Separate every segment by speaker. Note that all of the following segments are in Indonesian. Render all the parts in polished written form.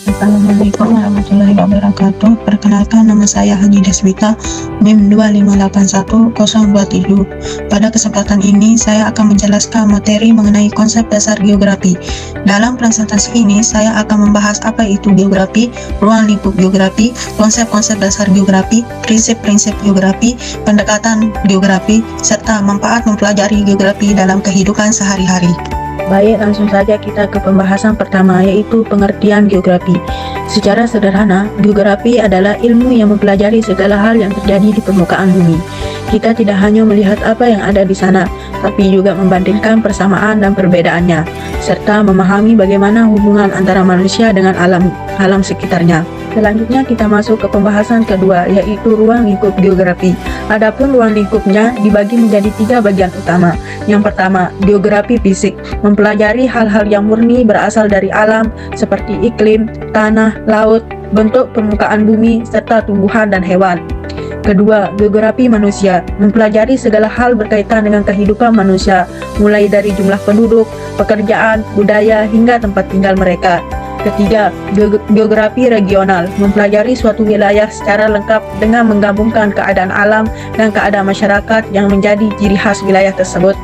Speaker 1: Assalamualaikum warahmatullahi wabarakatuh. Perkenalkan, nama saya Haji Deswita, NIM 2581027. Pada kesempatan ini, saya akan menjelaskan materi mengenai konsep dasar geografi. Dalam presentasi ini, saya akan membahas apa itu geografi, ruang lingkup geografi, konsep-konsep dasar geografi, prinsip-prinsip geografi, pendekatan geografi, serta manfaat mempelajari geografi dalam kehidupan sehari-hari. Baik, langsung saja kita ke pembahasan pertama, yaitu pengertian geografi. Secara sederhana, geografi adalah ilmu yang mempelajari segala hal yang terjadi di permukaan bumi. Kita tidak hanya melihat apa yang ada di sana, tapi juga membandingkan persamaan dan perbedaannya, serta memahami bagaimana hubungan antara manusia dengan alam sekitarnya. Selanjutnya kita masuk ke pembahasan kedua, yaitu ruang lingkup geografi. Adapun ruang lingkupnya dibagi menjadi 3 bagian utama. Yang pertama, geografi fisik, mempelajari hal-hal yang murni berasal dari alam seperti iklim, tanah, laut, bentuk permukaan bumi, serta tumbuhan dan hewan. Kedua, geografi manusia, mempelajari segala hal berkaitan dengan kehidupan manusia, mulai dari jumlah penduduk, pekerjaan, budaya, hingga tempat tinggal mereka. Ketiga, geografi regional, mempelajari suatu wilayah secara lengkap dengan menggabungkan keadaan alam dan keadaan masyarakat yang menjadi ciri khas wilayah tersebut.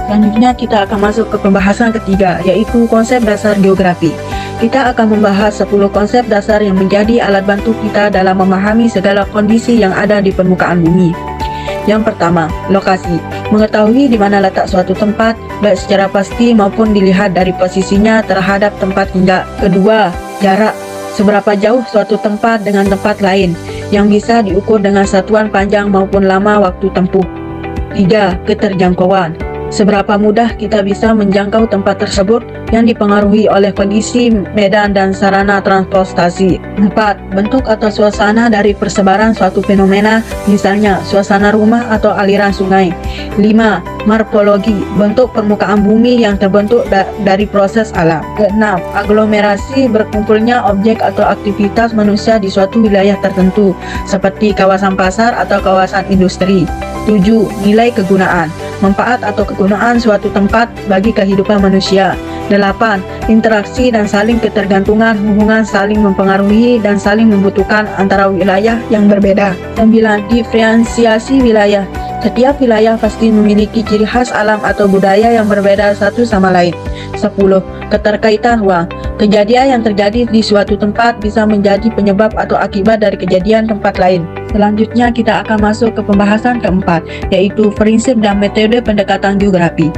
Speaker 1: Selanjutnya kita akan masuk ke pembahasan ketiga, yaitu konsep dasar geografi. Kita akan membahas 10 konsep dasar yang menjadi alat bantu kita dalam memahami segala kondisi yang ada di permukaan bumi. Yang pertama, lokasi. Mengetahui di mana letak suatu tempat, baik secara pasti maupun dilihat dari posisinya terhadap tempat tinggal. Kedua, jarak. Seberapa jauh suatu tempat dengan tempat lain, yang bisa diukur dengan satuan panjang maupun lama waktu tempuh. 3. Keterjangkauan. Seberapa mudah kita bisa menjangkau tempat tersebut yang dipengaruhi oleh kondisi, medan, dan sarana transportasi. 4. Bentuk atau suasana dari persebaran suatu fenomena, misalnya suasana rumah atau aliran sungai. 5. Morfologi, bentuk permukaan bumi yang terbentuk dari proses alam. 6. Aglomerasi, berkumpulnya objek atau aktivitas manusia di suatu wilayah tertentu, seperti kawasan pasar atau kawasan industri. 7. Nilai kegunaan, manfaat atau kegunaan suatu tempat bagi kehidupan manusia. 8. Interaksi dan saling ketergantungan, hubungan saling mempengaruhi dan saling membutuhkan antara wilayah yang berbeda. 9. Diferensiasi wilayah. Setiap wilayah pasti memiliki ciri khas alam atau budaya yang berbeda satu sama lain. 10. Keterkaitan ruang. Kejadian yang terjadi di suatu tempat bisa menjadi penyebab atau akibat dari kejadian tempat lain. Selanjutnya kita akan masuk ke pembahasan keempat, yaitu prinsip dan metode pendekatan geografi.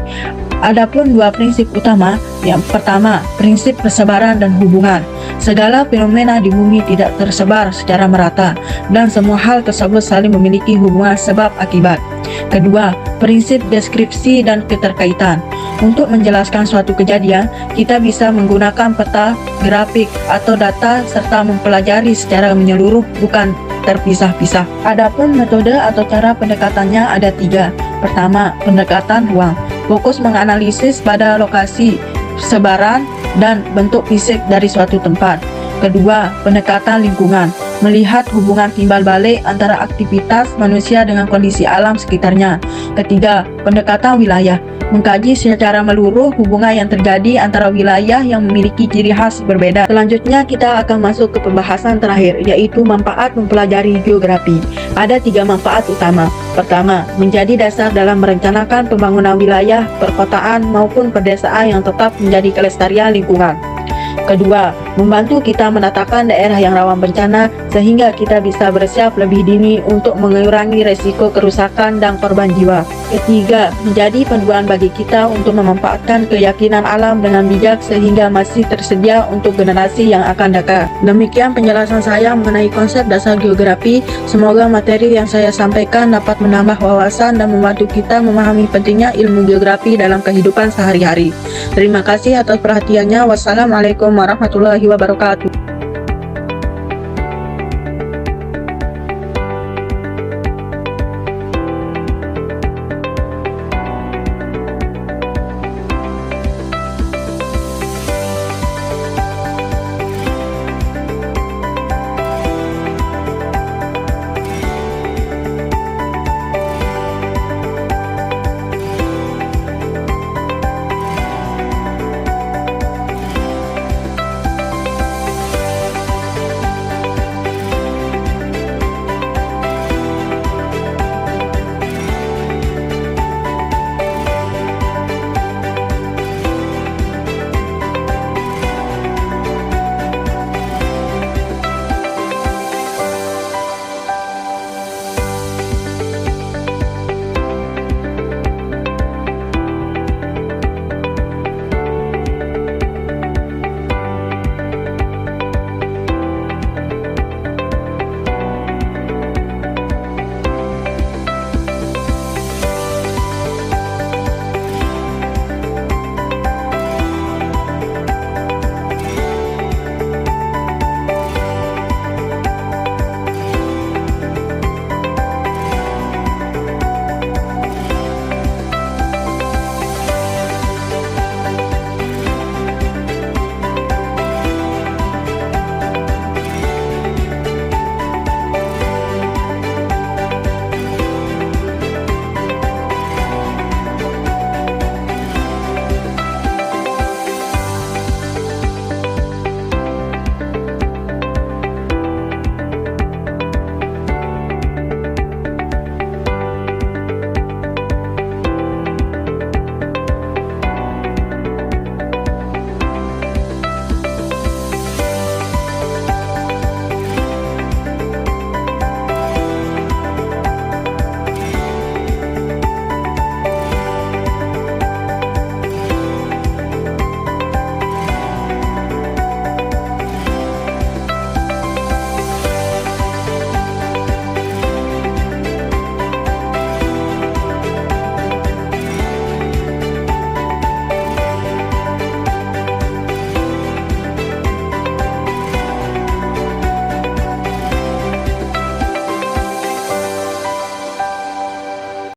Speaker 1: Adapun 2 prinsip utama. Yang pertama, prinsip persebaran dan hubungan. Segala fenomena di bumi tidak tersebar secara merata, dan semua hal tersebut saling memiliki hubungan sebab akibat. Kedua, prinsip deskripsi dan keterkaitan. Untuk menjelaskan suatu kejadian, kita bisa menggunakan peta, grafik, atau data, serta mempelajari secara menyeluruh, bukan terpisah-pisah. Adapun metode atau cara pendekatannya ada 3. Pertama, pendekatan ruang. Fokus menganalisis pada lokasi, sebaran, dan bentuk fisik dari suatu tempat. Kedua, pendekatan lingkungan. Melihat hubungan timbal balik antara aktivitas manusia dengan kondisi alam sekitarnya. Ketiga, pendekatan wilayah. Mengkaji secara menyeluruh hubungan yang terjadi antara wilayah yang memiliki ciri khas berbeda. Selanjutnya kita akan masuk ke pembahasan terakhir, yaitu manfaat mempelajari geografi. Ada 3 manfaat utama. Pertama, menjadi dasar dalam merencanakan pembangunan wilayah, perkotaan maupun pedesaan yang tetap menjadi kelestarian lingkungan. Kedua, membantu kita menatakan daerah yang rawan bencana sehingga kita bisa bersiap lebih dini untuk mengurangi resiko kerusakan dan korban jiwa. Ketiga, menjadi panduan bagi kita untuk memanfaatkan keyakinan alam dengan bijak sehingga masih tersedia untuk generasi yang akan datang. Demikian penjelasan saya mengenai konsep dasar geografi. Semoga materi yang saya sampaikan dapat menambah wawasan dan membantu kita memahami pentingnya ilmu geografi dalam kehidupan sehari-hari. Terima kasih atas perhatiannya. Wassalamualaikum warahmatullahi wabarakatuh.